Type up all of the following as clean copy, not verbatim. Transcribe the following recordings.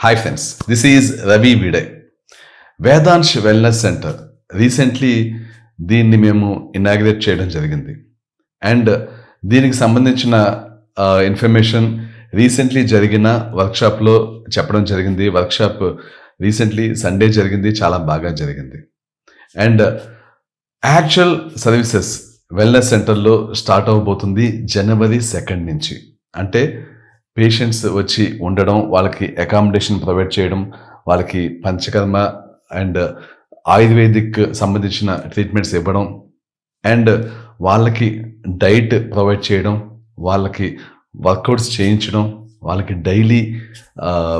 Hi friends, this is Ravi విడే. Vedansh wellness centre recently దీన్ని మేము ఇనాగ్రేట్ చేయడం జరిగింది. అండ్ దీనికి సంబంధించిన ఇన్ఫర్మేషన్ రీసెంట్లీ జరిగిన వర్క్షాప్లో చెప్పడం జరిగింది. వర్క్షాప్ రీసెంట్లీ సండే జరిగింది, చాలా బాగా జరిగింది. అండ్ యాక్చువల్ సర్వీసెస్ వెల్నెస్ సెంటర్లో స్టార్ట్ అవబోతుంది January 2 నుంచి. అంటే పేషెంట్స్ వచ్చి ఉండడం, వాళ్ళకి అకామిడేషన్ ప్రొవైడ్ చేయడం, వాళ్ళకి పంచకర్మ అండ్ ఆయుర్వేదిక్ సంబంధించిన ట్రీట్మెంట్స్ ఇవ్వడం, అండ్ వాళ్ళకి డైట్ ప్రొవైడ్ చేయడం, వాళ్ళకి వర్కౌట్స్ చేయించడం, వాళ్ళకి డైలీ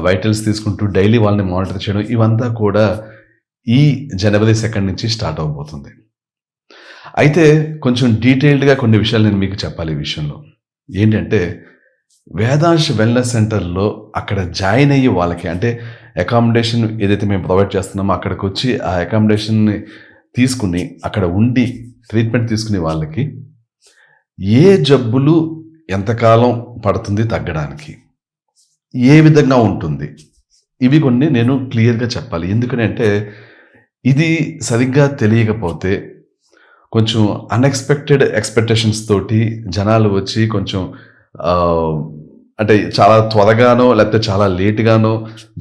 వైటల్స్ తీసుకుంటూ డైలీ వాళ్ళని మానిటర్ చేయడం, ఇవంతా కూడా ఈ January 2 నుంచి స్టార్ట్ అవబోతుంది. అయితే కొంచెం డీటెయిల్డ్గా కొన్ని విషయాలు నేను మీకు చెప్పాలి. ఈ విషయంలో ఏంటంటే, వేదాంశ్ వెల్నెస్ సెంటర్లో అక్కడ జాయిన్ అయ్యి వాళ్ళకి అంటే అకామిడేషన్ ఏదైతే మేము ప్రొవైడ్ చేస్తున్నామో అక్కడికి వచ్చి ఆ అకామిడేషన్ని తీసుకుని అక్కడ ఉండి ట్రీట్మెంట్ తీసుకునే వాళ్ళకి ఏ జబ్బులు ఎంతకాలం పడుతుంది తగ్గడానికి, ఏ విధంగా ఉంటుంది, ఇవి కొన్ని నేను క్లియర్గా చెప్పాలి. ఎందుకంటే ఇది సరిగ్గా తెలియకపోతే కొంచెం అన్ఎక్స్పెక్టెడ్ ఎక్స్పెక్టేషన్స్ తోటి జనాలు వచ్చి కొంచెం అంటే చాలా త్వరగానో లేకపోతే చాలా లేట్గానో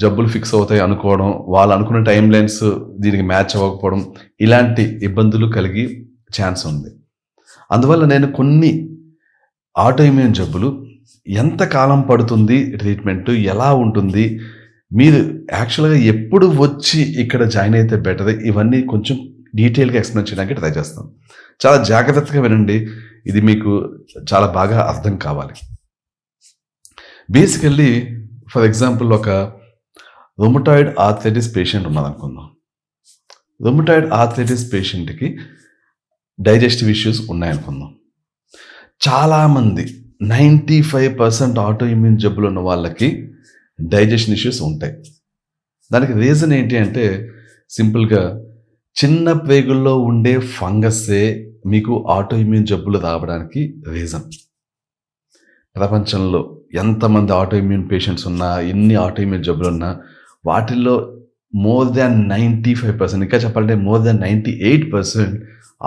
జబ్బులు ఫిక్స్ అవుతాయి అనుకోవడం, వాళ్ళు అనుకున్న టైం లైన్స్ దీనికి మ్యాచ్ అవ్వకపోవడం, ఇలాంటి ఇబ్బందులు కలిగి ఛాన్స్ ఉంది. అందువల్ల నేను కొన్ని ఆటోఇమ్యూన్ జబ్బులు ఎంతకాలం పడుతుంది, ట్రీట్మెంట్ ఎలా ఉంటుంది, మీరు యాక్చువల్గా ఎప్పుడు వచ్చి ఇక్కడ జాయిన్ అయితే బెటర్, ఇవన్నీ కొంచెం డీటెయిల్గా ఎక్స్ప్లెయిన్ చేయడానికి ట్రై చేస్తాను. చాలా జాగ్రత్తగా వినండి, ఇది మీకు చాలా బాగా అర్థం కావాలి. బేసికల్లీ ఫర్ ఎగ్జాంపుల్ ఒక రొమటాయిడ్ ఆర్థరైటిస్ పేషెంట్ ఉన్నదనుకుందాం. రొమటాయిడ్ ఆర్థరైటిస్ పేషెంట్కి డైజెస్టివ్ ఇష్యూస్ ఉన్నాయనుకుందాం. చాలామంది 95% ఆటోఇమ్యూన్ జబ్బులు ఉన్న వాళ్ళకి డైజెషన్ ఇష్యూస్ ఉంటాయి. దానికి రీజన్ ఏంటి అంటే సింపుల్గా చిన్న ప్రేగుల్లో ఉండే ఫంగస్సే మీకు ఆటోఇమ్యూన్ జబ్బులు రావడానికి రీజన్. ప్రపంచంలో ఎంతమంది ఆటోఇమ్యూన్ పేషెంట్స్ ఉన్నా, ఎన్ని ఆటోఇమ్యూన్ జబ్బులు ఉన్నా, వాటిల్లో మోర్ దాన్ 95%, ఇంకా చెప్పాలంటే మోర్ దాన్ 98%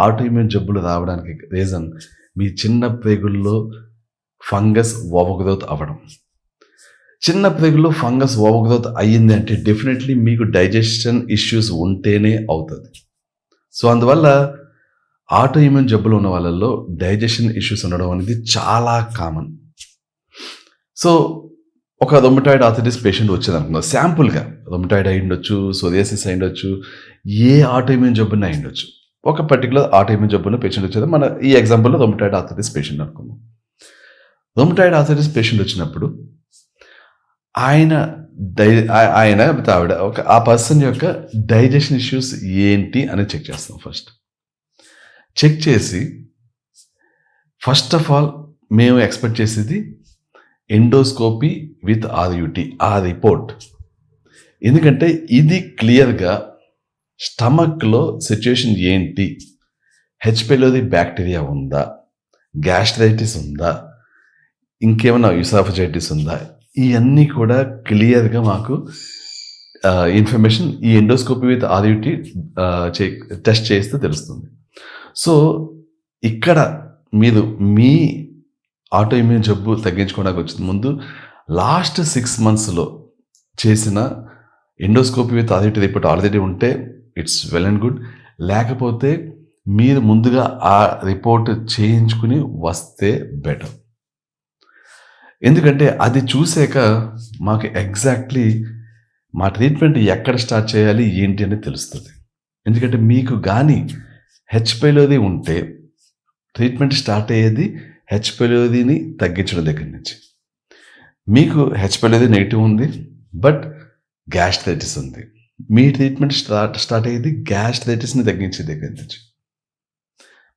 ఆటోఇమ్యూన్ జబ్బులు రావడానికి రీజన్ మీ చిన్న ప్రేగుల్లో ఫంగస్ ఓవర్గ్రోత్ అవ్వడం. చిన్న ప్రేగుల్లో ఫంగస్ ఓవర్గ్రోత్ అయ్యింది అంటే డెఫినెట్లీ మీకు డైజెషన్ ఇష్యూస్ ఉంటేనే అవుతుంది. సో అందువల్ల ఆటోఇమ్యూన్ జబ్బులు ఉన్న వాళ్ళల్లో డైజెషన్ ఇష్యూస్ ఉండడం అనేది చాలా కామన్. సో ఒక రొమటాయిడ్ ఆర్థరైటిస్ పేషెంట్ వచ్చేది అనుకుందాం. శాంపుల్గా రొమటాయిడ్ అయి ఉండొచ్చు, సోరియాసిస్ అయి ఉండొచ్చు, ఏ ఆటోఇమ్యూన్ జబ్బున అయి ఉండొచ్చు. ఒక పర్టికులర్ ఆటోఇమ్యూన్ జబ్బున పేషెంట్ వచ్చేది. మన ఈ ఎగ్జాంపుల్లో రొమటాయిడ్ ఆర్థరైటిస్ పేషెంట్ అనుకుందాం. రొమటాయిడ్ ఆర్థరైటిస్ పేషెంట్ వచ్చినప్పుడు ఆయన ఆవిడ ఆ పర్సన్ యొక్క డైజెషన్ ఇష్యూస్ ఏంటి అని చెక్ చేస్తాం. చెక్ చేసి ఫస్ట్ ఆఫ్ ఆల్ మేము ఎక్స్పెక్ట్ చేసేది ఎండోస్కోపీ విత్ RUT, ఆ రిపోర్ట్. ఎందుకంటే ఇది క్లియర్గా స్టమక్లో సిచ్యుయేషన్ ఏంటి, H. pylori బ్యాక్టీరియా ఉందా, గ్యాస్ట్రైటిస్ ఉందా, ఇంకేమైనా యూసాఫజైటిస్ ఉందా, ఇవన్నీ కూడా క్లియర్గా మాకు ఇన్ఫర్మేషన్ ఈ ఎండోస్కోపీ విత్ RUT టెస్ట్ చేస్తే తెలుస్తుంది. సో ఇక్కడ మీరు మీ ఆటోఇమ్యూన్ జబ్బు తగ్గించుకోవడానికి వచ్చిన ముందు లాస్ట్ 6 monthsలో చేసిన endoscopy with RUT report already ఉంటే ఇట్స్ వెల్ అండ్ గుడ్. లేకపోతే మీరు ముందుగా ఆ రిపోర్ట్ చేయించుకుని వస్తే బెటర్. ఎందుకంటే అది చూసాక మాకు ఎగ్జాక్ట్లీ మా ట్రీట్మెంట్ ఎక్కడ స్టార్ట్ చేయాలి ఏంటి అని తెలుస్తుంది. ఎందుకంటే మీకు కానీ H. pylori ఉంటే ట్రీట్మెంట్ స్టార్ట్ అయ్యేది H. pyloriని తగ్గించడం దగ్గర నుంచి. మీకు H. pylori నెగిటివ్ ఉంది, బట్ గ్యాస్ట్రైటిస్ ఉంది. మీ ట్రీట్మెంట్ స్టార్ట్ అయ్యేది గ్యాస్ట్రైటిస్ని తగ్గించే దగ్గర నుంచి.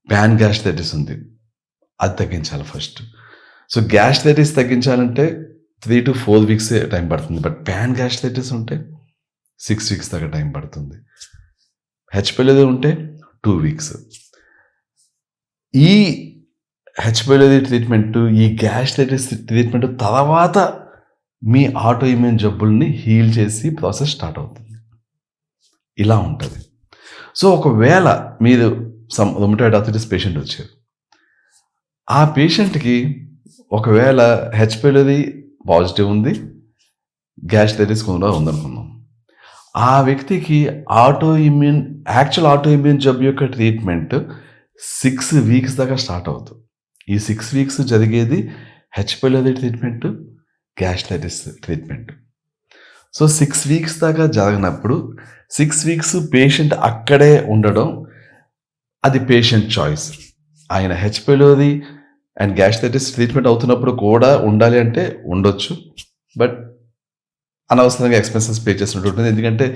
ప్యాన్ గ్యాస్ట్రైటిస్ ఉంది, అది తగ్గించాలి ఫస్ట్. సో గ్యాస్ట్రైటిస్ తగ్గించాలంటే 3 to 4 weeks టైం పడుతుంది. బట్ ప్యాన్ గ్యాస్ట్రైటిస్ ఉంటే 6 weeks దాకా టైం పడుతుంది. H. pylori ఉంటే 2 weeks. ఈ H. pylori ట్రీట్మెంట్, ఈ గ్యాస్ట్రైటిస్ ట్రీట్మెంట్ తర్వాత మీ ఆటో ఇమ్యూన్ జబ్బుల్ని హీల్ చేసి ప్రాసెస్ స్టార్ట్ అవుతుంది. ఇలా ఉంటది. సో, ఒకవేళ మీరు రుమటాయిడ్ ఆర్థరైటిస్ పేషెంట్ వచ్చారు. ఆ పేషెంట్‌కి ఒకవేళ హెచ్ పైలోరీ పాజిటివ్ ఉంది. గ్యాస్ట్రైటిస్ కూడా ఉందనుకుందాం. ఆ వ్యక్తికి యాక్చువల్ ఆటో ఇమ్యూన్ జబ్బు యొక్క ట్రీట్మెంట్ 6 వీక్స్ దాకా స్టార్ట్ అవుతుంది. ఈ 6 వీక్స్ జరిగేది H pylori treatment, gastritis treatment. So, 6 weeks దాకా జరగనప్పుడు 6 వీక్స్ పేషెంట్ అక్కడే ఉండడం అది పేషెంట్ చాయిస్. ఆయన H pylori and gastritis treatment అవుతున్నప్పుడు కూడా ఉండాలి అంటే ఉండొచ్చు. బట్ అనవసరంగా ఎక్స్‌పెన్సెస్ పే చేసినట్టు ఉంటుంది. ఎందుకంటే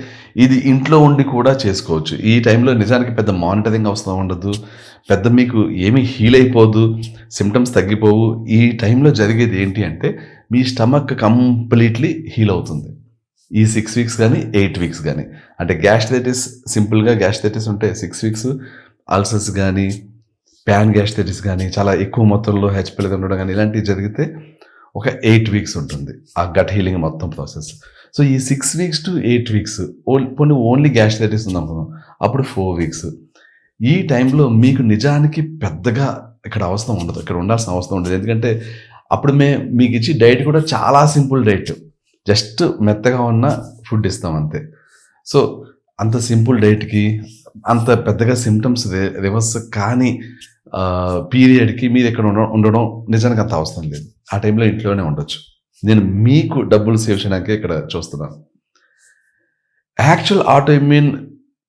ఇది ఇంట్లో ఉండి కూడా చేసుకోవచ్చు. ఈ టైంలో నిజానికి పెద్ద మానిటరింగ్ అవసరం ఉండదు. పెద్ద మీకు ఏమీ హీల్ అయిపోదు. సింప్టమ్స్ తగ్గిపోవు. ఈ టైంలో జరిగేది ఏంటి అంటే మీ స్టమక్ కంప్లీట్‌లీ హీల్ అవుతుంది. ఈ 6 వీక్స్ గానీ, 8 వీక్స్ గానీ. అంటే సింపుల్‌గా గ్యాస్ట్రైటిస్ ఉంటే 6 వీక్స్, అల్సర్స్ గానీ, ప్యాన్ గ్యాస్ట్రైటిస్ గానీ, చాలా ఎక్కువ మొత్తంలో హెచ్ పైలోరీ ఉండడం గానీ ఇలాంటివి జరిగితే ఒక 8 వీక్స్ ఉంటుంది. ఆ గట్ హీలింగ్ మొత్తం ప్రాసెస్. సో, ఈ 6 వీక్స్ టు 8 వీక్స్ పోనీ ఓన్లీ గ్యాస్ట్రైటిస్ ఉందనుకుందాం. అప్పుడు 4 వీక్స్. ఈ టైంలో మీకు నిజానికి పెద్దగా ఇక్కడ అవసరం ఉండదు. ఇక్కడ ఉండాల్సిన అవసరం ఉండదు. ఎందుకంటే అప్పుడు మీకిచ్చి డైట్ కూడా చాలా సింపుల్ డైట్. జస్ట్ మెత్తగా ఉన్న ఫుడ్ ఇస్తాం అంతే. సో, అంత సింపుల్ డైట్‌కి అంత పెద్దగా సింప్టమ్స్ రివర్స్ కాని పీరియడ్‌కి మీరిక్కడ ఉండడం నిజానికి అంత అవసరం లేదు. ఆ టైంలో ఇంట్లోనే ఉండొచ్చు. నేను మీకు డబ్బులు సేవ్ చేయడానికే ఇక్కడ చూస్తున్నాను. యాక్చువల్ ఆటో ఇమ్యూన్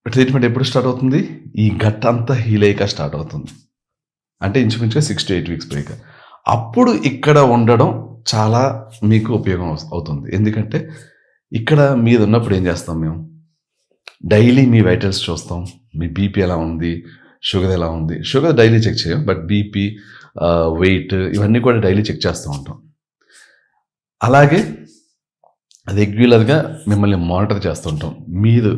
ట్రీట్మెంట్ ఎప్పుడు స్టార్ట్ అవుతుంది? ఈ గట్ అంతా హీల్ అయ్యాక స్టార్ట్ అవుతుంది. అంటే ఇంచుమించుగా 6-8 వీక్స్ పోయాక. అప్పుడు ఇక్కడ ఉండడం చాలా మీకు ఉపయోగం అవుతుంది. ఎందుకంటే ఇక్కడ మీరున్నప్పుడు ఏం చేస్తాం మేము? డైలీ మీ వైటల్స్ చూస్తాం. మీ బీపీ ఎలా ఉంది? షుగర్ ఎలా ఉంది? షుగర్ డైలీ చెక్ చేయం. బట్ బీపీ, వెయిట్ ఇవన్నీ కూడా డైలీ చెక్ చేస్తూ ఉంటాం. అలాగే రెగ్యులర్‌గా మిమ్మల్ని మానిటర్ చేస్తుంటాం. మీరు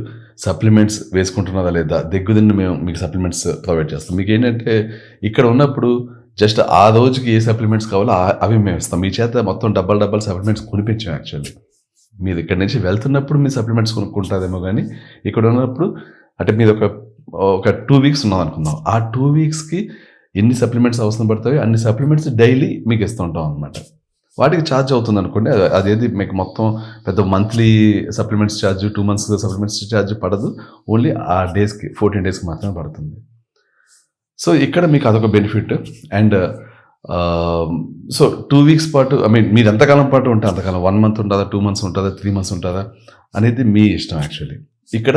సప్లిమెంట్స్ వేసుకుంటున్నారా లేదా? దగ్గుదిండి మేము మీకు సప్లిమెంట్స్ ప్రొవైడ్ చేస్తాం. మీకేంటంటే ఇక్కడ ఉన్నప్పుడు జస్ట్ ఆ రోజుకి ఏ సప్లిమెంట్స్ కావాలో అవి మేము ఇస్తాం. మీ చేత మొత్తం డబ్బాలు సప్లిమెంట్స్ కొనిపించాం యాక్చువల్లీ. మీరు ఇక్కడి నుంచి వెళ్తున్నప్పుడు మీ సప్లిమెంట్స్ కొనుక్కుంటారేమో గానీ, ఇక్కడ ఉన్నప్పుడు అంటే మీరు ఒక 2 వీక్స్ ఉన్నామనుకుందాం. ఆ 2 వీక్స్‌కి ఎన్ని సప్లిమెంట్స్ అవసరం పడతాయో అన్ని సప్లిమెంట్స్ డైలీ మీకు ఇస్తూ ఉంటాం అనమాట. వాటికి ఛార్జ్ అవుతుందనుకోండి. అదేది మీకు మొత్తం పెద్ద monthly supplements charge, 2 months supplements charge పడదు. ఓన్లీ ఆ డేస్‌కి 14 డేస్‌కి మాత్రమే పడుతుంది. సో, ఇక్కడ మీకు అదొక బెనిఫిట్. అండ్ సో 2 వీక్స్ పాటు మీరు ఎంతకాలం పాటు ఉంటే అంతకాలం 1 మంత్ ఉంటుందా, 2 మంత్స్ ఉంటుందా, 3 మంత్స్ ఉంటుందా అనేది మీ ఇష్టం యాక్చువల్లీ. ఇక్కడ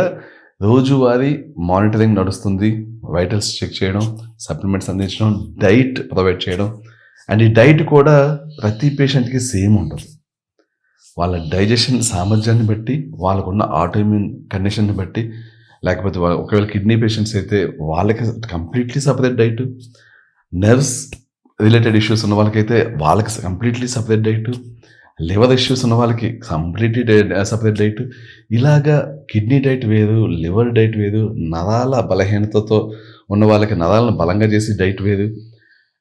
రోజువారీ మానిటరింగ్ నడుస్తుంది. వైటల్స్ చెక్ చేయడం, సప్లిమెంట్స్ అందించడం, డైట్ ప్రొవైడ్ చేయడం. అండ్ ఈ డైట్ కూడా ప్రతి పేషెంట్‌కి సేమ్ ఉండదు. వాళ్ళ డైజెషన్ సామర్థ్యాన్ని బట్టి, వాళ్ళకున్న ఆటో ఇమ్యూన్ కండిషన్‌ని బట్టి, లేకపోతే ఒకవేళ కిడ్నీ పేషెంట్స్ అయితే వాళ్ళకి completely separate diet. Nerves related issues ఉన్న వాళ్ళకైతే వాళ్ళకి completely separate diet. Liver issues ఉన్న వాళ్ళకి కంప్లీట్‌లీ సెపరేట్ డైట్. ఇలాగా కిడ్నీ డైట్ వేరు, లివర్ డైట్ వేరు, నరాల బలహీనతతో ఉన్న వాళ్ళకి నరాలను బలంగా చేసి డైట్ వేరు.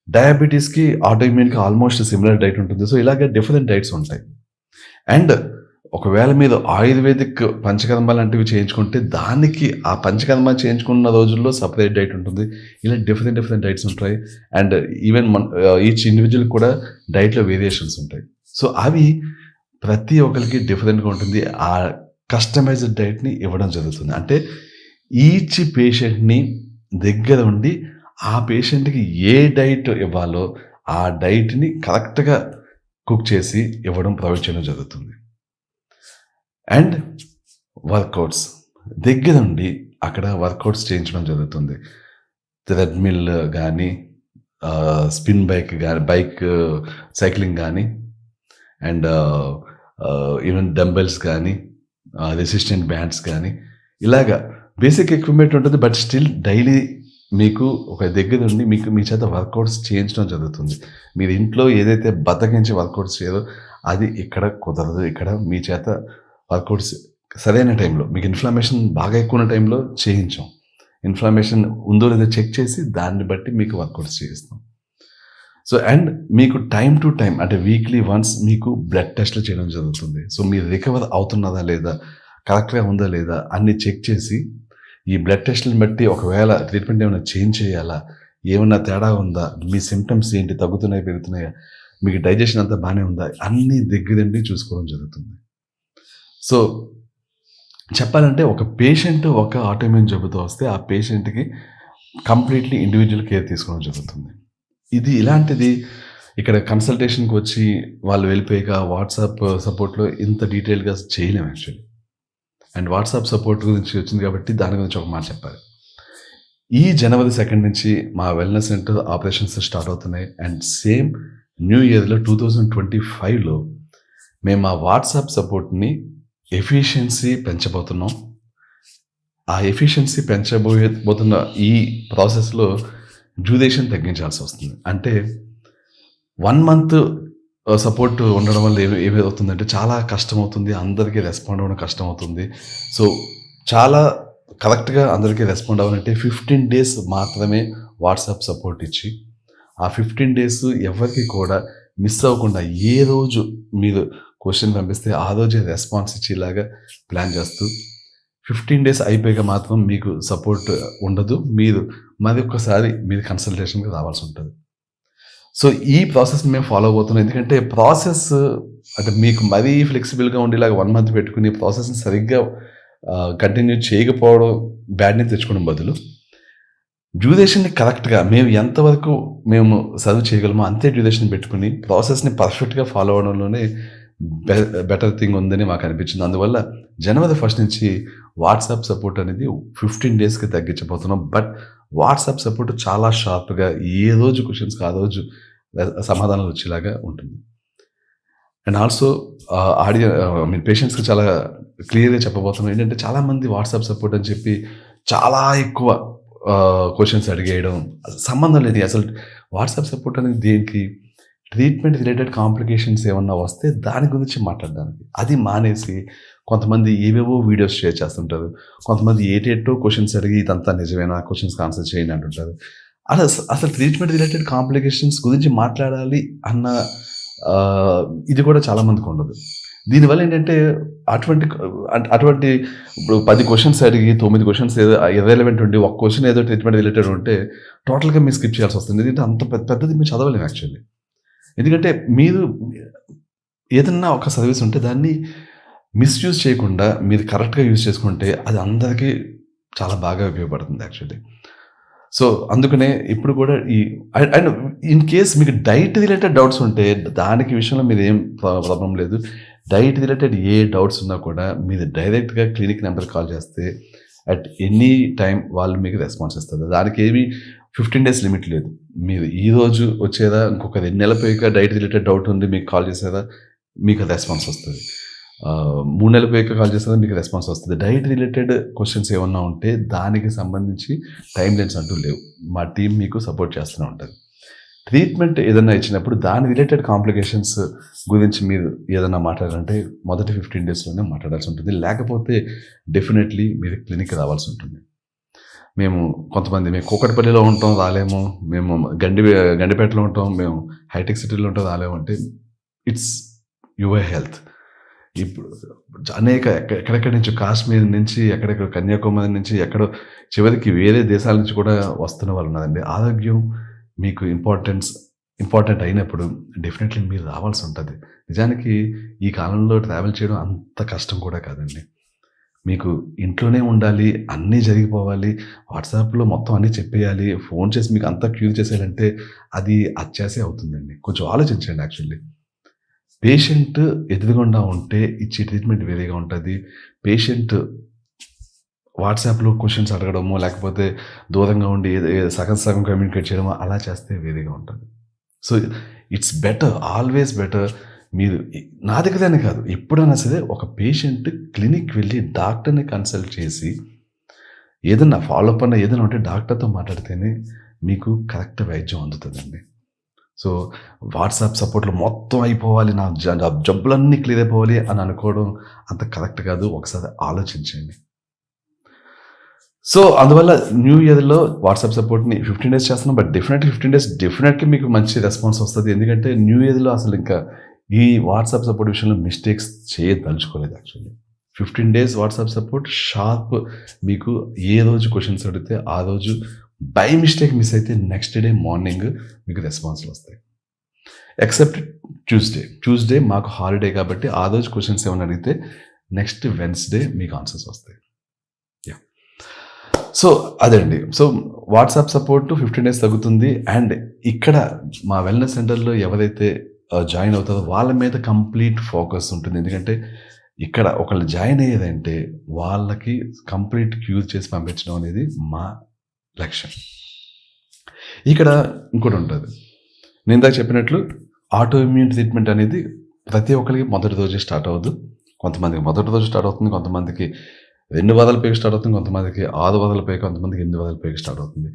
డయాబెటీస్‌కి, ఆటో ఇమ్యూన్‌కి ఆల్మోస్ట్ సిమిలర్ డైట్ ఉంటుంది. సో, ఇలాగ డిఫరెంట్ డైట్స్ ఉంటాయి. అండ్ ఒకవేళ మీరు ఆయుర్వేదిక్ పంచకర్మ లాంటివి చేయించుకుంటే దానికి ఆ పంచకర్మ చేయించుకున్న రోజుల్లో సెపరేట్ డైట్ ఉంటుంది. ఇలా డిఫరెంట్ డైట్స్ ఉంటాయి. అండ్ ఈవెన్ ఈచ్ ఇండివిజువల్ కూడా డైట్‌లో వేరియేషన్స్ ఉంటాయి. సో, అవి ప్రతి ఒక్కరికి డిఫరెంట్‌గా ఉంటుంది. ఆ కస్టమైజ్డ్ డైట్‌ని ఇవ్వడం జరుగుతుంది. అంటే ఈచ్ పేషెంట్‌ని దగ్గర ఉండి ఆ పేషెంట్‌కి ఏ డైట్ ఇవ్వాలో ఆ డైట్‌ని కరెక్ట్‌గా కుక్ చేసి ఇవ్వడం, ప్రొవైడ్ చేయడం జరుగుతుంది. అండ్ వర్కౌట్స్ దగ్గరుండి అక్కడ వర్కౌట్స్ చేయించడం జరుగుతుంది. థ్రెడ్‌మిల్ గానీ, స్పిన్ బైక్ సైక్లింగ్ గానీ, అండ్ ఈవెన్ డంబెల్స్ గానీ, రెసిస్టెంట్ బ్యాండ్స్ గానీ, ఇలాగా బేసిక్ ఎక్విప్‌మెంట్ ఉంటుంది. బట్ స్టిల్ డైలీ మీకు ఒక దగ్గరుండి మీ చేత వర్కౌట్స్ చేయించడం జరుగుతుంది. మీరు ఇంట్లో ఏదైతే బద్ధకించి వర్కౌట్స్ చేయరో అది ఇక్కడ కుదరదు. ఇక్కడ మీ చేత వర్కౌట్స్ సరైన టైంలో, మీకు ఇన్‌ఫ్లమేషన్ బాగా ఎక్కువ ఉన్న టైంలో చేయించం. ఇన్‌ఫ్లమేషన్ ఉందో లేదో చెక్ చేసి దాన్ని బట్టి మీకు వర్కౌట్స్ చేయిస్తాం. సో అండ్ మీకు టైమ్ టు టైమ్ అంటే వీక్లీ వన్స్ మీకు బ్లడ్ టెస్ట్లు చేయడం జరుగుతుంది. సో మీరు రికవర్ అవుతున్నదా లేదా, కరెక్ట్‌గా ఉందా లేదా అన్నీ చెక్ చేసి, ఈ బ్లడ్ టెస్ట్‌లని బట్టి ఒకవేళ ట్రీట్మెంట్ ఏమైనా చేంజ్ చేయాలా, ఏమన్నా తేడా ఉందా, మీ సింప్టమ్స్ ఏంటి, తగ్గుతున్నాయా, పెరుగుతున్నాయా, మీకు డైజెషన్ అంతా బానే ఉందా, అన్నీ దగ్గరుండి చూసుకోవడం జరుగుతుంది. సో చెప్పాలంటే ఒక పేషెంట్ ఒక ఆటోఇమ్యూన్ జబ్బుతో వస్తే ఆ పేషెంట్‌కి కంప్లీట్‌లీ ఇండివిడ్యువల్ కేర్ తీసుకోవడం జరుగుతుంది. ఇది ఇలాంటిది ఇక్కడ కన్సల్టేషన్‌కి వచ్చి వాళ్ళు వెళ్ళిపోయాక వాట్సాప్ సపోర్ట్‌లో ఇంత డీటెయిల్‌గా చేయలేము యాక్చువల్లీ. అండ్ వాట్సాప్ సపోర్ట్ గురించి వచ్చింది కాబట్టి దాని గురించి ఒక మాట చెప్పాలి. ఈ జనవరి 2 నుంచి మా వెల్‌నెస్ సెంటర్ ఆపరేషన్స్ స్టార్ట్ అవుతున్నాయి. అండ్ సేమ్ న్యూ ఇయర్‌లో 2025లో మేము ఆ వాట్సాప్ సపోర్ట్‌ని ఎఫిషియన్సీ పెంచబోతున్నాం. ఆ ఎఫిషియన్సీ పెంచబోతున్న ఈ ప్రాసెస్‌లో డ్యూరేషన్ తగ్గించాల్సొస్తుంది. అంటే 1 మంత్ సపోర్ట్ ఉండడం వల్ల ఏమవుతుందంటే చాలా కష్టమవుతుంది. అందరికీ రెస్పాండ్ అవ్వడం కష్టమవుతుంది. సో, చాలా కరెక్ట్‌గా అందరికీ రెస్పాండ్ అవ్వాలంటే 15 డేస్ మాత్రమే వాట్సాప్ సపోర్ట్ ఇచ్చి, ఆ 15 డేస్ ఎవరికీ కూడా మిస్ అవ్వకుండా ఏ రోజు మీరు క్వెషన్ పంపిస్తే ఆ రోజే రెస్పాన్స్ ఇచ్చేలాగా ప్లాన్ చేస్తూ 15 డేస్ అయిపోయాక మాత్రం మీకు సపోర్ట్ ఉండదు. మీరు మరొక్కసారి మీరు కన్సల్టేషన్‌కి రావాల్సుంటది. సో, ఈ ప్రాసెస్‌ని మేము ఫాలో అవ్వబోతున్నాం. ఎందుకంటే ప్రాసెస్ అంటే మీకు మరీ ఫ్లెక్సిబుల్‌గా ఉండేలాగా 1 మంత్ పెట్టుకొని ప్రాసెస్‌ని సరిగ్గా కంటిన్యూ చేయకపోవడం బ్యాడ్ నేమ్ తెచ్చుకోవడం బదులు డ్యూరేషన్‌ని కరెక్ట్‌గా మేము ఎంతవరకు మేము సర్వ్ చేయగలమో అంతే డ్యూరేషన్ పెట్టుకొని ప్రాసెస్‌ని పర్ఫెక్ట్‌గా ఫాలో అవ్వడంలోనే బె బెటర్ థింగ్ ఉందని మాకనిపించింది. అందువల్ల జనవరి 1 నుంచి వాట్సాప్ సపోర్ట్ అనేది 15 డేస్‌కి తగ్గించబోతున్నాం. బట్ వాట్సాప్ సపోర్ట్ చాలా షార్ప్‌గా ఏ రోజు క్వెషన్స్‌కి ఆ రోజు సమాధానాలు వచ్చేలాగా ఉంటుంది. అండ్ ఆల్సో మీ పేషెంట్స్‌కి చాలా క్లియర్‌గా చెప్పబోతున్నాం. ఏంటంటే చాలామంది వాట్సాప్ సపోర్ట్ అని చెప్పి చాలా ఎక్కువ క్వెషన్స్ అడిగేయడం సంబంధం లేదు. అసలు వాట్సాప్ సపోర్ట్ అనేది దేనికి? ట్రీట్మెంట్ రిలేటెడ్ కాంప్లికేషన్స్ ఏమన్నా వస్తే దాని గురించి మాట్లాడడానికి. అది మానేసి కొంతమంది ఏవేవో వీడియోస్ షేర్ చేస్తుంటారు. కొంతమంది ఏటేటో క్వెషన్స్ అడిగి ఇదంతా నిజమేనా? క్వెషన్స్‌కి ఆన్సర్ చేయండి అంటుంటారు. అసలు ట్రీట్మెంట్ రిలేటెడ్ కాంప్లికేషన్స్ గురించి మాట్లాడాలి అన్న ఇది కూడా చాలా మందికుండదు. దీనివల్ల ఏంటంటే అటువంటి ఇప్పుడు 10 క్వెషన్స్ అడిగి 9 క్వెషన్స్ ఏదో ఇర్రెలెవెంట్ ఉండి ఒక క్వెషన్ ఏదో ట్రీట్మెంట్ రిలేటెడ్ ఉంటే టోటల్‌గా మీరు స్కిప్ చేయాల్సొస్తుంది. ఎందుకంటే అంత పెద్దది మీరు చదవలేము యాక్చువల్లీ. ఎందుకంటే మీరు ఏదన్నా ఒక సర్వీస్ ఉంటే దాన్ని మిస్‌యూజ్ చేయకుండా మీరు కరెక్ట్‌గా యూజ్ చేసుకుంటే అది అందరికీ చాలా బాగా ఉపయోగపడుతుంది యాక్చువల్లీ. సో, అందుకనే ఇప్పుడు కూడా అండ్ ఇన్ కేస్ మీకు డైట్ రిలేటెడ్ డౌట్స్ ఉంటే దానికి విషయంలో మీరేం ప్రాబ్లమ్ లేదు. డైట్ రిలేటెడ్ ఏ డౌట్స్ ఉన్నా కూడా మీరు డైరెక్ట్‌గా క్లినిక్ నంబర్‌కి కాల్ చేస్తే అట్ ఎనీ టైమ్ వాళ్ళు మీకు రెస్పాన్స్ ఇస్తారు. దానికేమి 15 డేస్ లిమిట్ లేదు. మీరు ఈరోజు వచ్చేదా, ఇంకొక 2 నెలలు పోయాక డైట్ రిలేటెడ్ డౌట్ ఉంది మీకు కాల్ చేసారా, మీకు రెస్పాన్స్ వస్తది. 3 నెలలు పోయాక కాల్ చేసారా మీకు రెస్పాన్స్ వస్తది. డైట్ రిలేటెడ్ క్వెషన్స్ ఏమన్నా ఉంటే దానికి సంబంధించి టైమ్ లైన్స్ అంటూ లేవు. మా టీమ్ మీకు సపోర్ట్ చేస్తూనే ఉంటది. ట్రీట్మెంట్ ఏదన్నా ఇచ్చినప్పుడు దాని రిలేటెడ్ కాంప్లికేషన్స్ గురించి మీరు ఏదన్నా మాట్లాడాలంటే మొదటి 15 డేస్‌లోనే మాట్లాడాల్సి ఉంటుంది. లేకపోతే డెఫినెట్‌లీ మీరు క్లినిక్‌కి రావాల్సి ఉంటుంది. మేము కూకట్పల్లిలో ఉంటాం రాలేము. మేము గండిపేటలో ఉంటాం. మేము హైటెక్ సిటీలో ఉంటాం రాలేము అంటే ఇట్స్ యువర్ హెల్త్. ఇప్పుడు ఎక్కడెక్కడి నుంచో కాశ్మీర్ నుంచి, ఎక్కడెక్కడో కన్యాకుమారి నుంచి, ఎక్కడో చివరికి వేరే దేశాల నుంచి కూడా వస్తున్న వాళ్ళు ఉన్నారండి. ఆరోగ్యం మీకు ఇంపార్టెంట్ అయినప్పుడు డెఫినెట్‌లీ మీరు రావాల్సి ఉంటది. నిజానికి ఈ కాలంలో ట్రావెల్ చేయడం అంత కష్టం కూడా కాదండి. మీకు ఇంట్లోనే ఉండాలి, అన్నీ జరిగిపోవాలి, వాట్సాప్‌లో మొత్తం అన్నీ చెప్పేయాలి, ఫోన్ చేసి మీకు అంతా క్యూర్ చేసేయాలంటే అది అత్యాశే అవుతుందండి. కొంచెం ఆలోచించండి యాక్చువల్లీ. పేషెంట్ ఎదురుగుండా ఉంటే ఇచ్చే ట్రీట్మెంట్ వేరేగా ఉంటది. పేషెంట్ వాట్సాప్‌లో క్వెషన్స్ అడగడమో, లేకపోతే దూరంగా ఉండి సగం సగం కమ్యూనికేట్ చేయడమో అలా చేస్తే వేరేగా ఉంటది. So, it's better, always better మీరు నా దగ్గరనే కాదు, ఎప్పుడైనా సరే ఒక పేషెంట్ క్లినిక్‌కి వెళ్లి డాక్టర్‌ని కన్సల్ట్ చేసి ఏదన్నా ఫాలోఅప్ అన్నా ఏదైనా ఉంటే డాక్టర్‌తో మాట్లాడితేనే మీకు కరెక్ట్ వైద్యం అందుతదండి. సో, వాట్సాప్ సపోర్ట్‌లో మొత్తం అయిపోవాలి, నా జబ్బులన్నీ క్లియర్ అయిపోవాలి అని అనుకోవడం అంత కరెక్ట్ కాదు. ఒకసారి ఆలోచించండి. సో అందువల్ల న్యూ ఇయర్లో వాట్సాప్ సపోర్ట్ని 15 డేస్ చేస్తున్నాం. బట్ డెఫినెట్లీ 15 డేస్ డెఫినెట్లీ మీకు మంచి రెస్పాన్స్ వస్తుంది. ఎందుకంటే న్యూ ఇయర్లో అసలు ఇంకా ఈ వాట్సాప్ సపోర్ట్ విషయంలో మిస్టేక్స్ చేయదలుచుకోలేదు actually. 15 days WhatsApp support sharp. మీకు ఏ రోజు క్వశ్చన్స్ అడిగితే ఆ రోజు బై మిస్టేక్ మిస్ అయితే నెక్స్ట్ డే మార్నింగ్ మీకు రెస్పాన్స్లు వస్తాయి. ఎక్సెప్ట్ ట్యూస్డే మాకు హాలిడే కాబట్టి ఆ రోజు క్వశ్చన్స్ ఏమైనా అడిగితే నెక్స్ట్ వెన్స్డే మీకు ఆన్సర్స్ వస్తాయి. సో అదండి. సో వాట్సాప్ సపోర్ట్ 15 డేస్ తగ్గుతుంది. అండ్ ఇక్కడ మా వెల్నెస్ సెంటర్లో ఎవరైతే జాయిన్ అవుతారో వాళ్ళ మీద కంప్లీట్ ఫోకస్ ఉంటుంది. ఎందుకంటే ఇక్కడ ఒకళ్ళు జాయిన్ అయ్యేదంటే వాళ్ళకి కంప్లీట్ క్యూర్ చేసి పంపించడం అనేది మా లక్ష్యం. ఇక్కడ ఇంకోటి ఉంటుంది. నేను ఇందాక చెప్పినట్లు ఆటో ఇమ్యూన్ ట్రీట్మెంట్ అనేది ప్రతి ఒక్కరికి మొదటి రోజే స్టార్ట్ అవ్వదు. కొంతమందికి మొదటి రోజు స్టార్ట్ అవుతుంది, కొంతమందికి 2 వారాల పైకి స్టార్ట్ అవుతుంది, కొంతమందికి 6 వారాల పైకి, కొంతమందికి 8 వారాల పైకి స్టార్ట్ అవుతుంది.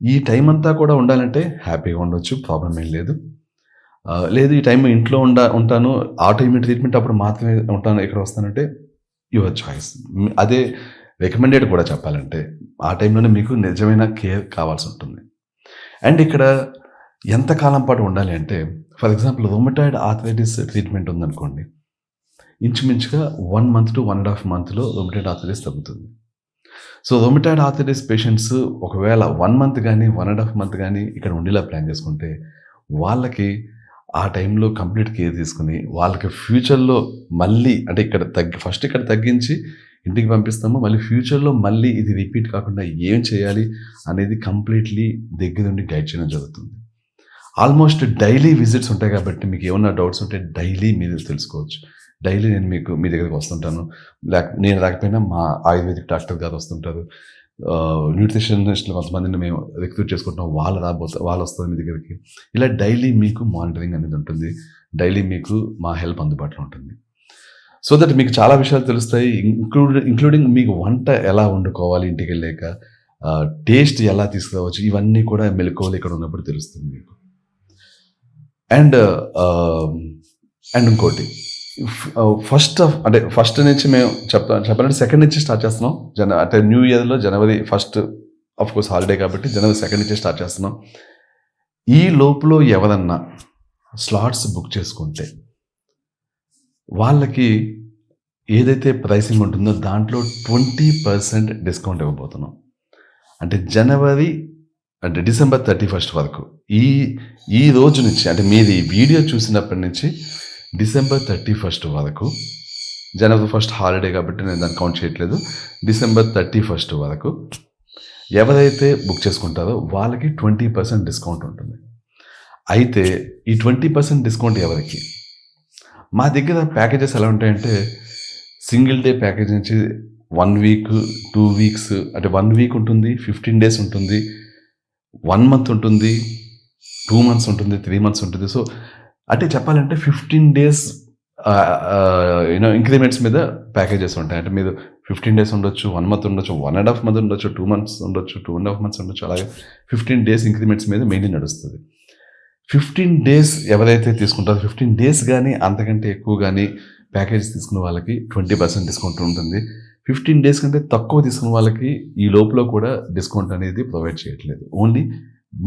ఈ టైం అంతా కూడా ఉండాలంటే హ్యాపీగా ఉండొచ్చు, ప్రాబ్లం ఏం లేదు. లేదు ఈ టైం ఇంట్లో ఉంటాను, ఆటో ఇమ్యూన్ ట్రీట్మెంట్ అప్పుడు మాత్రమే ఉంటాను, ఇక్కడ వస్తానంటే యువర్ చాయిస్. అదే రికమెండెడ్ కూడా చెప్పాలంటే ఆ టైంలోనే మీకు నిజమైన కేర్ కావాల్సి ఉంటుంది. అండ్ ఇక్కడ ఎంతకాలం పాటు ఉండాలి అంటే, for example rheumatoid arthritis treatment ఉందనుకోండి, ఇంచుమించుగా 1 మంత్ టు 1.5 మంత్లో రొమటాయిడ్ ఆర్థరైటిస్ తగ్గుతుంది. సో రొమటాయిడ్ ఆర్థరైటిస్ పేషెంట్స్ ఒకవేళ 1 మంత్ కానీ 1.5 మంత్ కానీ ఇక్కడ ఉండేలా ప్లాన్ చేసుకుంటే వాళ్ళకి ఆ టైంలో కంప్లీట్ కేర్ తీసుకుని వాళ్ళకి ఫ్యూచర్లో మళ్ళీ అంటే ఇక్కడ ఫస్ట్ ఇక్కడ తగ్గించి ఇంటికి పంపిస్తాము, మళ్ళీ ఫ్యూచర్లో మళ్ళీ ఇది రిపీట్ కాకుండా ఏం చేయాలి అనేది కంప్లీట్లీ దగ్గరుండి గైడ్ చేయడం జరుగుతుంది. ఆల్మోస్ట్ డైలీ విజిట్స్ ఉంటాయి కాబట్టి మీకు ఏమన్నా డౌట్స్ ఉంటే డైలీ మీరు తెలుసుకోవచ్చు. డైలీ నేను మీ దగ్గరికి వస్తుంటాను. నేను రాకపోయినా మా ఆయుర్వేదిక్ డాక్టర్ గారు వస్తుంటారు, న్యూట్రిషనిస్టులు కొంతమందిని మేము రిక్రూట్ చేసుకుంటున్నాం, వాళ్ళు వస్తారు మీ దగ్గరికి. ఇలా డైలీ మీకు మానిటరింగ్ అనేది ఉంటుంది, డైలీ మీకు మా హెల్ప్ అందుబాటులో ఉంటుంది. సో దట్ మీకు చాలా విషయాలు తెలుస్తాయి, ఇంక్లూడింగ్ మీకు వంట ఎలా వండుకోవాలి ఇంటికి వెళ్ళాక, టేస్ట్ ఎలా తీసుకురావచ్చు, ఇవన్నీ కూడా మెలకువలు ఇక్కడ ఉన్నప్పుడు తెలుస్తుంది మీకు. అండ్ ఇంకోటి ఫస్ట్ నుంచి మేము చెప్పాలంటే సెకండ్ నుంచి స్టార్ట్ చేస్తున్నాం. అంటే న్యూ ఇయర్లో జనవరి 1 ఆఫ్ కోర్స్ హాలిడే కాబట్టి జనవరి 2 నుంచి స్టార్ట్ చేస్తున్నాం. ఈ లోపల ఎవరన్నా స్లాట్స్ బుక్ చేసుకుంటే వాళ్ళకి ఏదైతే ప్రైసింగ్ ఉంటుందో దాంట్లో 20% డిస్కౌంట్ ఇవ్వబోతున్నాం. అంటే డిసెంబర్ 31 వరకు ఈ రోజు నుంచి, అంటే మీరు ఈ వీడియో చూసినప్పటి నుంచి డిసెంబర్ 31 వరకు, జనవరి 1 హాలిడే కాబట్టి నేను దాన్ని కౌంట్ చేయట్లేదు, డిసెంబర్ 31 వరకు ఎవరైతే బుక్ చేసుకుంటారో వాళ్ళకి 20% డిస్కౌంట్ ఉంటుంది. అయితే ఈ 20% డిస్కౌంట్ ఎవరికి? మా దగ్గర ప్యాకేజెస్ ఎలా ఉంటాయంటే సింగిల్ డే ప్యాకేజ్ నుంచి 1 వీక్, 2 వీక్స్, అంటే 1 వీక్ ఉంటుంది, 15 డేస్ ఉంటుంది, 1 మంత్ ఉంటుంది, 2 మంత్స్ ఉంటుంది, 3 మంత్స్ ఉంటుంది. సో అంటే చెప్పాలంటే 15 డేస్ ఇంక్రిమెంట్స్ మీద ప్యాకేజెస్ ఉంటాయి. అంటే మీరు 15 డేస్ ఉండొచ్చు, 1 మంత్ ఉండొచ్చు, 1.5 మంత్ ఉండొచ్చు, 2 మంత్స్ ఉండొచ్చు, 2.5 మంత్స్ ఉండొచ్చు. అలాగే 15 డేస్ ఇంక్రిమెంట్స్ మీద మెయిన్లీ నడుస్తుంది. 15 డేస్ ఎవరైతే తీసుకుంటారో 15 డేస్ కానీ అంతకంటే ఎక్కువ కానీ ప్యాకేజ్ తీసుకున్న వాళ్ళకి 20% డిస్కౌంట్ ఉంటుంది. 15 డేస్ కంటే తక్కువ తీసుకున్న వాళ్ళకి ఈ లోపల కూడా డిస్కౌంట్ అనేది ప్రొవైడ్ చేయట్లేదు. ఓన్లీ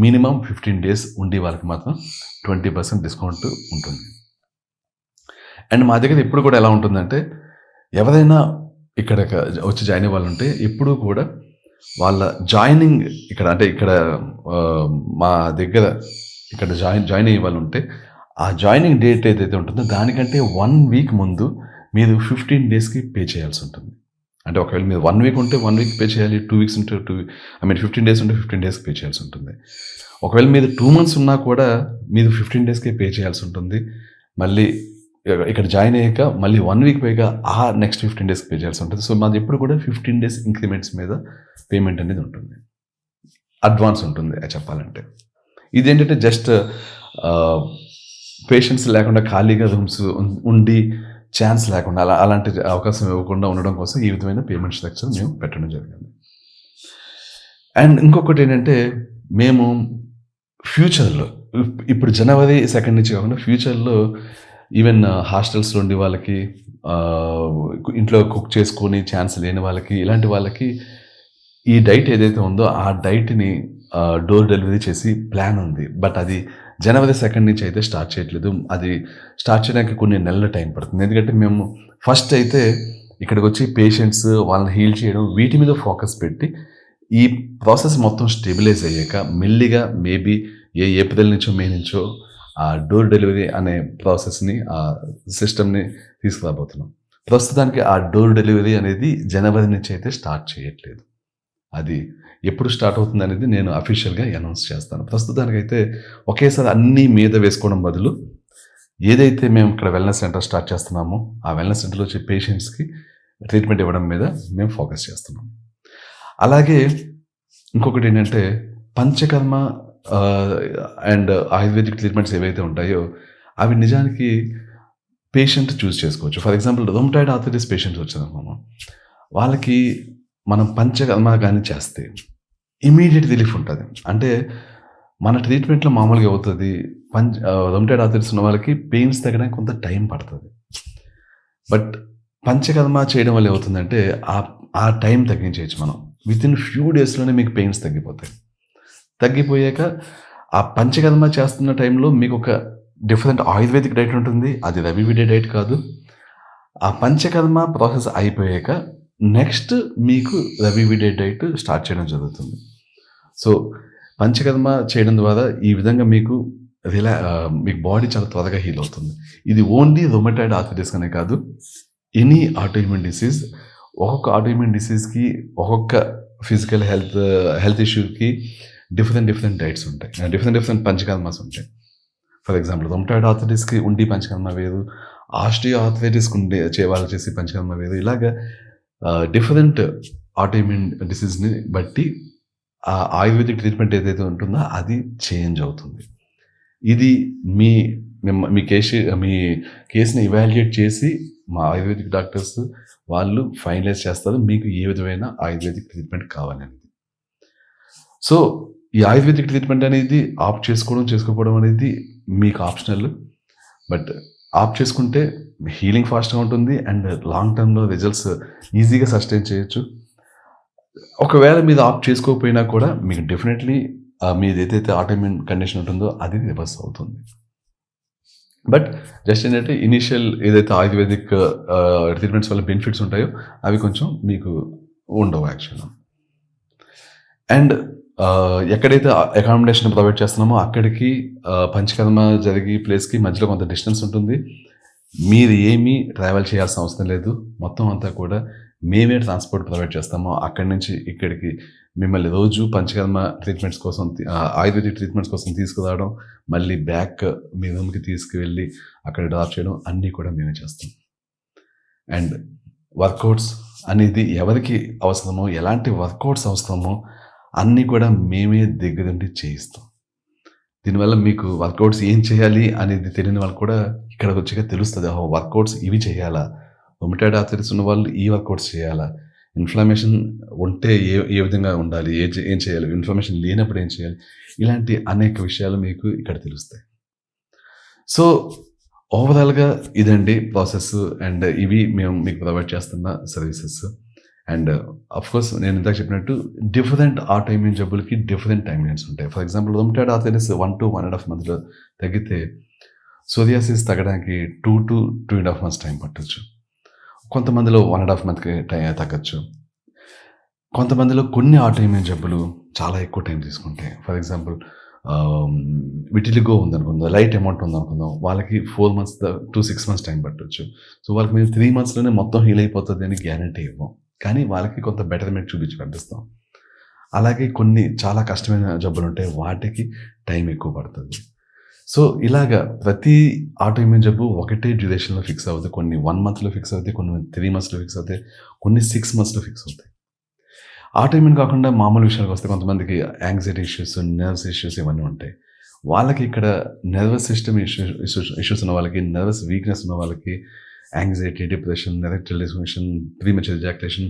మినిమం 15 డేస్ ఉండి వాళ్ళకి మాత్రం 20% డిస్కౌంట్ ఉంటుంది. అండ్ మా దగ్గర ఎప్పుడు కూడా ఎలా ఉంటుందంటే ఎవరైనా ఇక్కడ వచ్చి జాయిన్ అయ్యే వాళ్ళు ఉంటే ఎప్పుడు కూడా వాళ్ళ జాయినింగ్ ఇక్కడ మా దగ్గర ఇక్కడ జాయిన్ అయ్యే వాళ్ళు ఉంటే ఆ జాయినింగ్ డేట్ ఏదైతే ఉంటుందో దానికంటే 1 వీక్ ముందు మీరు 15 డేస్కి పే చేయాల్సి ఉంటుంది. అంటే ఒకవేళ మీరు 1 వీక్ ఉంటే 1 వీక్ పే చేయాలి, 2 వీక్స్ ఉంటే 15 డేస్ ఉంటే 15 డేస్కి పే చేయాల్సి ఉంటుంది. ఒకవేళ మీరు 2 మంత్స్ ఉన్నా కూడా మీరు 15 డేస్కే పే చేయాల్సి ఉంటుంది. మళ్ళీ ఇక్కడ జాయిన్ అయ్యాక మళ్ళీ 1 వీక్ పైగా ఆ నెక్స్ట్ 15 డేస్కి పే చేయాల్సి ఉంటుంది. సో మాది ఎప్పుడు కూడా 15 డేస్ ఇంక్రిమెంట్స్ మీద పేమెంట్ అనేది ఉంటుంది, అడ్వాన్స్ ఉంటుంది చెప్పాలంటే. ఇదేంటంటే జస్ట్ పేషెంట్స్ లేకుండా ఖాళీగా రూమ్స్ ఉండి ఛాన్స్ లేకుండా అలాంటి అవకాశం ఇవ్వకుండా ఉండడం కోసం ఈ విధమైన పేమెంట్ స్ట్రక్చర్ మేము పెట్టడం జరిగింది. అండ్ ఇంకొకటి ఏంటంటే మేము ఫ్యూచర్లో ఇప్పుడు జనవరి 2 నుంచి కాకుండా ఫ్యూచర్లో ఈవెన్ హాస్టల్స్లో ఉండి వాళ్ళకి ఇంట్లో కుక్ చేసుకొని ఛాన్స్ లేని వాళ్ళకి, ఇలాంటి వాళ్ళకి ఈ డైట్ ఏదైతే ఉందో ఆ డైట్‌ని డోర్ డెలివరీ చేసి ప్లాన్ ఉంది. బట్ అది జనవరి 2 నుంచి అయితే స్టార్ట్ చేయట్లేదు. అది స్టార్ట్ చేయడానికి కొన్ని నెలల టైం పడుతుంది. ఎందుకంటే మేము ఫస్ట్ అయితే ఇక్కడికొచ్చి పేషెంట్స్ వాళ్ళని హీల్ చేయడం వీటి మీద ఫోకస్ పెట్టి, ఈ ప్రాసెస్ మొత్తం స్టెబిలైజ్ అయ్యాక మెల్లిగా మేబీ ఏప్రిల్ నుంచో, మే నుంచో ఆ డోర్ డెలివరీ అనే ప్రాసెస్‌ని సిస్టమ్‌ని తీసుకురాబోతున్నాం. ప్రస్తుతానికి ఆ డోర్ డెలివరీ అనేది జనవరి నుంచి అయితే స్టార్ట్ చేయట్లేదు. అది ఎప్పుడు స్టార్ట్ అవుతుందనేది నేను అఫీషియల్‌గా అనౌన్స్ చేస్తాను. ప్రస్తుతానికైతే ఒకేసారి అన్నీ మీద వేసుకోవడం బదులు, ఏదైతే మేము ఇక్కడ వెల్‌నెస్ సెంటర్ స్టార్ట్ చేస్తున్నామో, ఆ వెల్‌నెస్ సెంటర్‌లో వచ్చే పేషెంట్స్‌కి ట్రీట్మెంట్ ఇవ్వడం మీద మేము ఫోకస్ చేస్తున్నాం. అలాగే ఇంకొకటేంటంటే పంచకర్మ ఆహ్, అండ్ ఆయుర్వేదిక్ ట్రీట్మెంట్స్ ఏవైతే ఉంటాయో, అవి నిజానికి పేషెంట్ చూజ్ చేసుకోవచ్చు. For example rheumatoid arthritis patients వచ్చారనుకోండి, వాళ్ళకి మనం పంచకర్మ గాని చేస్తే ఇమ్మీడియేట్ రిలీఫ్ ఉంటది. అంటే మన ట్రీట్మెంట్‌లో మామూలుగా అవుతది. రొమటాయిడ్ ఆర్థరైటిస్ ఉన్న వాళ్ళకి పెయిన్స్ తగ్గడానికి కొంత టైం పడతది. బట్ పంచకర్మ చేయడం వల్ల ఏమవుతుందంటే ఆ టైం తగ్గించేయొచ్చు మనం. వితిన్ ఫ్యూ డేస్‌లోనే మీకు పెయిన్స్ తగ్గిపోతాయి. తగ్గిపోయాక ఆ పంచకర్మ చేస్తున్న టైంలో మీకొక డిఫరెంట్ ఆయుర్వేదిక్ డైట్ ఉంటుంది. అది రవివిడే డైట్ కాదు. ఆ పంచకర్మ ప్రాసెస్ అయిపోయాక నెక్స్ట్ మీకు రవివిడే డైట్ స్టార్ట్ చేయడం జరుగుతుంది. సో, పంచకర్మ చేయడం ద్వారా ఈ విధంగా మీకు మీకు బాడీ చాలా త్వరగా హీల్ అవుతుంది. ఇది ఓన్లీ రొమటాయిడ్ ఆర్థరైటిస్ అనే కాదు. ఎనీ ఆటోఇమ్యూన్ డిసీజ్, ఒక్కొక్క ఆటోఇమ్యూన్ డిసీజ్‌కి, ఒక్కొక్క ఫిజికల్ హెల్త్ ఇష్యూకి డిఫరెంట్ డైట్స్ ఉంటాయి. డిఫరెంట్ పంచకర్మస్ ఉంటాయి. ఫర్ ఎగ్జాంపుల్ రొమటాయిడ్ ఆర్థరైటిస్‌కి ఉండి పంచకర్మ వేరు. ఆస్టియో ఆర్థరైటిస్‌కి వాళ్ళు చేసే పంచకర్మ వేరు. ఇలాగా డిఫరెంట్ ఆటోఇమ్యూన్ డిసీజ్‌ని బట్టి ఆ ఆయుర్వేదిక్ ట్రీట్మెంట్ ఏదైతే ఉంటుందో అది చేంజ్ అవుతుంది. ఇది మీ మీ కేస్‌ని ఎవాల్యుయేట్ చేసి మా ఆయుర్వేదిక్ డాక్టర్స్ వాళ్ళు ఫైనలైజ్ చేస్తారు. మీకు ఏ విధమైన ఆయుర్వేదిక్ ట్రీట్మెంట్ కావాలనేది. సో, ఈ ఆయుర్వేదిక్ ట్రీట్మెంట్ అనేది ఆప్ట్ చేసుకోవడం, చేసుకోకపోవడం అనేది మీకు ఆప్షనల్. బట్ ఆప్ట్ చేసుకుంటే హీలింగ్ ఫాస్ట్‌గా ఉంటుంది. అండ్ లాంగ్ టర్మ్‌లో రిజల్ట్స్ ఈజీగా సస్టైన్ చేయొచ్చు. ఒకవేళ మీరు ఆప్ట్ చేసుకోకపోయినా కూడా మీకు డెఫినెట్‌లీ మీదేదైతే ఆటోఇమ్యూన్ కండిషన్ ఉంటుందో అది రివర్స్ అవుతుంది. బట్ జస్ట్ ఏంటంటే ఇనీషియల్ ఏదైతే ఆయుర్వేదిక్ ట్రీట్మెంట్స్ వల్ల బెనిఫిట్స్ ఉంటాయో అవి కొంచెం మీకు ఉండవు యాక్చువల్‌గా. అండ్ ఎక్కడైతే అకామిడేషన్ ప్రొవైడ్ చేస్తున్నామో అక్కడికి పంచకర్మ జరిగే ప్లేస్‌కి మధ్యలో కొంత డిస్టెన్స్ ఉంటుంది. మీరు ఏమీ ట్రావెల్ చేయాల్సిన అవసరం లేదు. మొత్తం అంతా కూడా మేమే ట్రాన్స్‌పోర్ట్ ప్రొవైడ్ చేస్తాము. అక్కడి నుంచి ఇక్కడికి మిమ్మల్ని రోజు పంచకర్మ ట్రీట్మెంట్స్ కోసం ఆయుర్వేదిక్ ట్రీట్మెంట్స్ కోసం తీసుకురావడం, మళ్ళీ బ్యాక్ మీ రూమ్‌కి తీసుకువెళ్ళి అక్కడ డ్రాప్ చేయడం అన్నీ కూడా మేమే చేస్తాం. అండ్ వర్కౌట్స్ అనేది ఎవరికి అవసరమో, ఎలాంటి వర్కౌట్స్ అవసరమో అన్నీ కూడా మేమే దగ్గరుండి చేయిస్తాం. దీనివల్ల మీకు వర్కౌట్స్ ఏం చేయాలి అనేది తెలియని వాళ్ళకి కూడా ఇక్కడికొచ్చాక తెలుస్తది. ఓహో! వర్కౌట్స్ ఇవి చేయాలా? రొమటాయిడ్ ఆర్థరైటిస్ ఉన్న వాళ్ళు ఈ వర్కౌట్స్ చేయాలా? ఇన్‌ఫ్లమేషన్ ఉంటే ఏ విధంగా ఉండాలి? ఏం చేయాలి? ఇన్‌ఫ్లమేషన్ లేనప్పుడు ఏం చేయాలి? ఇలాంటి అనేక విషయాలు మీకు ఇక్కడ తెలుస్తాయి. సో, ఓవరాల్‌గా ఇదండి ప్రాసెస్. అండ్ ఇవి మేము మీకు ప్రొవైడ్ చేస్తున్న సర్వీసెస్. అండ్ ఆఫ్‌కోర్స్ నేను ఇందాక చెప్పినట్టు డిఫరెంట్ ఆటోఇమ్యూన్ జబ్బులకి డిఫరెంట్ టైమ్ లైన్స్ ఉంటాయి. ఫర్ ఎగ్జాంపుల్ రొమటాయిడ్ ఆర్థరైటిస్ 1-1.5 మంత్‌లో తగ్గితే, సోరియాసిస్ తగ్గడానికి 2-2.5 మంత్స్ టైం పట్టొచ్చు. కొంతమందిలో 1.5 మంత్‌కి తగ్గొచ్చు. కొంతమందిలో కొన్ని ఆటోఇమ్యూన్ జబ్బులు చాలా ఎక్కువ టైం తీసుకుంటాయి. ఫర్ ఎగ్జాంపుల్ విటిలిగో ఉందనుకుందాం, లైట్ అమౌంట్ ఉందనుకుందాం. వాళ్ళకి 4 మంత్స్ టు 6 మంత్స్ టైం పట్టొచ్చు. సో, వాళ్ళకి మేము 3 మంత్స్‌లోనే మొత్తం హీల్ అయిపోతది అని గ్యారంటీ ఇవ్వం. కానీ వాళ్ళకి కొంత బెటర్‌మెంట్ చూపించి పంపిస్తాం. అలాగే కొన్ని చాలా కష్టమైన జబ్బులుంటాయి. వాటికి టైం ఎక్కువ పడతది. సో, ఇలాగా ప్రతి ఆటోఇమ్యూన్ జబ్బు ఒకటే డ్యూరేషన్‌లో ఫిక్స్ అవ్వదు. కొన్ని 1 మంత్‌లో ఫిక్స్ అవుతాయి. కొన్ని 3 మంత్స్‌లో ఫిక్స్ అవుతాయి. కొన్ని 6 మంత్స్‌లో ఫిక్స్ అవుతాయి. ఆటోఇమ్యూన్ కాకుండా మామూలు విషయాలకొస్తే కొంతమందికి యాంగ్జైటీ ఇష్యూస్, నర్వ్స్ ఇష్యూస్ ఇవన్నీ ఉంటాయి. వాళ్ళకి ఇక్కడ నర్వస్ సిస్టమ్ ఇష్యూస్ ఉన్న వాళ్ళకి, నర్వస్ వీక్‌నెస్ ఉన్న వాళ్ళకి anxiety, depression, erectile dysfunction, premature ejaculation,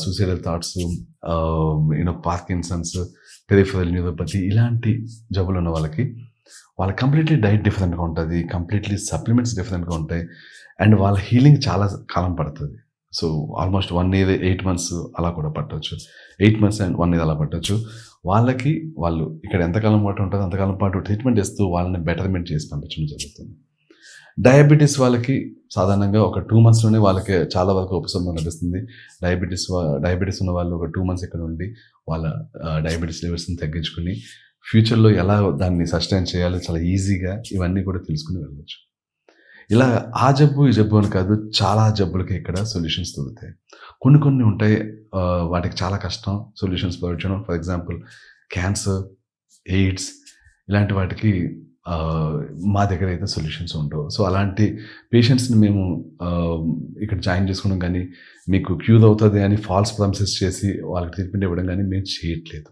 suicidal thoughts, Parkinson's, peripheral neuropathy ఇలాంటి జబ్బులు ఉన్న వాళ్ళకి కంప్లీట్‌లీ డైట్ డిఫరెంట్‌గా ఉంటది. కంప్లీట్‌లీ సప్లిమెంట్స్ డిఫరెంట్‌గా ఉంటాయి. అండ్ వాళ్ళ హీలింగ్ చాలా కాలం పడతది. సో ఆల్మోస్ట్ 1 ఇయర్ 8 మంత్స్ అలా కూడా పట్టొచ్చు. 8 మంత్స్ అండ్ 1 ఇయర్ అలా పట్టొచ్చు. వాళ్ళకి వాళ్ళు ఇక్కడ ఎంతకాలం పాటు ఉంటుందో అంతకాలం పాటు ట్రీట్మెంట్ ఇస్తూ వాళ్ళని బెటర్‌మెంట్ చేసి పంపించడం జరుగుతుంది. డయాబెటిస్ వాళ్ళకి సాధారణంగా ఒక 2 మంత్స్‌లోనే వాళ్ళకి చాలా వరకు ఉపశమనం లభిస్తుంది. డయాబెటిస్ ఉన్న వాళ్ళు ఒక 2 మంత్స్ ఇక్కడ ఉండి వాళ్ళ డయాబెటిస్ లెవెల్స్‌ని తగ్గించుకొని ఫ్యూచర్‌లో ఎలా దాన్ని సస్టైన్ చేయాలో చాలా ఈజీగా ఇవన్నీ కూడా తెలుసుకొని వెళ్ళొచ్చు. ఇలా ఆ జబ్బు, ఈ జబ్బు అని కాదు. చాలా జబ్బులకి ఇక్కడ సొల్యూషన్స్ దొరుకుతాయి. కొన్ని ఉంటాయి. వాటికి చాలా కష్టం సొల్యూషన్స్ ప్రొవైడ్ చేయడం. ఫర్ ఎగ్జాంపుల్ క్యాన్సర్, ఎయిడ్స్ ఇలాంటి వాటికి మా దగ్గర అయితే సొల్యూషన్స్ ఉండవు. సో, అలాంటి పేషెంట్స్‌ని మేము ఇక్కడ జాయిన్ చేసుకోవడం గానీ, మీకు క్యూర్ అవుతది అని ఫాల్స్ ప్రామిసెస్ చేసి వాళ్ళకి ట్రీట్మెంట్ ఇవ్వడం గానీ మేము చేయట్లేదు.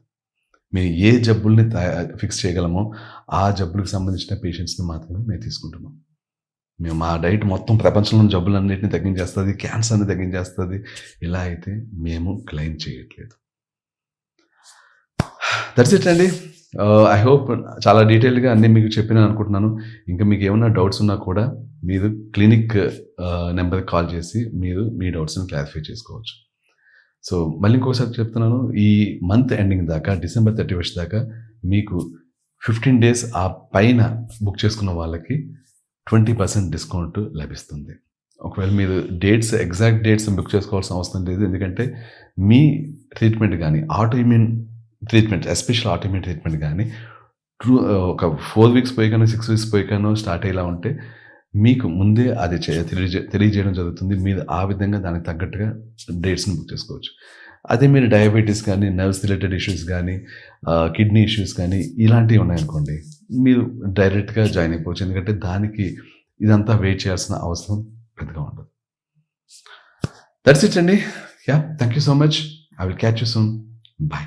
మేము ఏ జబ్బుల్ని ఫిక్స్ చేయగలమో ఆ జబ్బులకు సంబంధించిన పేషెంట్స్‌ని మాత్రమే మేము తీసుకుంటున్నాం. మా డైట్ మొత్తం ప్రపంచంలో ఉన్న జబ్బులన్నిటిని తగ్గించేస్తది. క్యాన్సర్‌ని తగ్గించేస్తది. ఇలా అయితే మేము క్లెయిమ్ చేయట్లేదు. దట్స్ ఇట్ అండి. ఐ హోప్ చాలా డీటెయిల్డ్‌గా అన్నీ మీకు చెప్పినాను అనుకుంటున్నాను. ఇంకా మీకు ఏమన్నా డౌట్స్ ఉన్నా కూడా మీరు క్లినిక్ నెంబర్‌కి కాల్ చేసి మీరు మీ డౌట్స్‌ని క్లారిఫై చేసుకోవచ్చు. సో, మళ్ళీ ఇంకోసారి చెప్తున్నాను. ఈ మంత్ ఎండింగ్ దాకా డిసెంబర్ 31 దాకా మీకు 15 డేస్ ఆ పైన బుక్ చేసుకున్న వాళ్ళకి 20% డిస్కౌంట్ లభిస్తుంది. ఒకవేళ మీరు ఎగ్జాక్ట్ డేట్స్ బుక్ చేసుకోవాల్సిన అవసరం లేదు. ఎందుకంటే మీ ట్రీట్మెంట్ గానీ, autoimmune treatment, especial autoimmune treatment గానీ ఒక 4 వీక్స్ పోయిగానో, 6 వీక్స్ పోయిగానో స్టార్ట్ అయ్యేలా ఉంటే మీకు ముందే అది తెలియజేయడం జరుగుతుంది. మీరు ఆ విధంగా దానికి తగ్గట్టుగా డేట్స్‌ని బుక్ చేసుకోవచ్చు. అదే మీరు డయాబెటిస్ కానీ, నర్వ్స్ రిలేటెడ్ ఇష్యూస్ కానీ, కిడ్నీ ఇష్యూస్ కానీ ఇలాంటివి ఉన్నాయనుకోండి, మీరు డైరెక్ట్‌గా జాయిన్ అయిపోవచ్చు. ఎందుకంటే దానికి ఇదంతా వెయిట్ చేయాల్సిన అవసరం పెద్దగా ఉండదు. దట్స్ ఇట్ అండి. Thank you so much. I will catch you soon. By.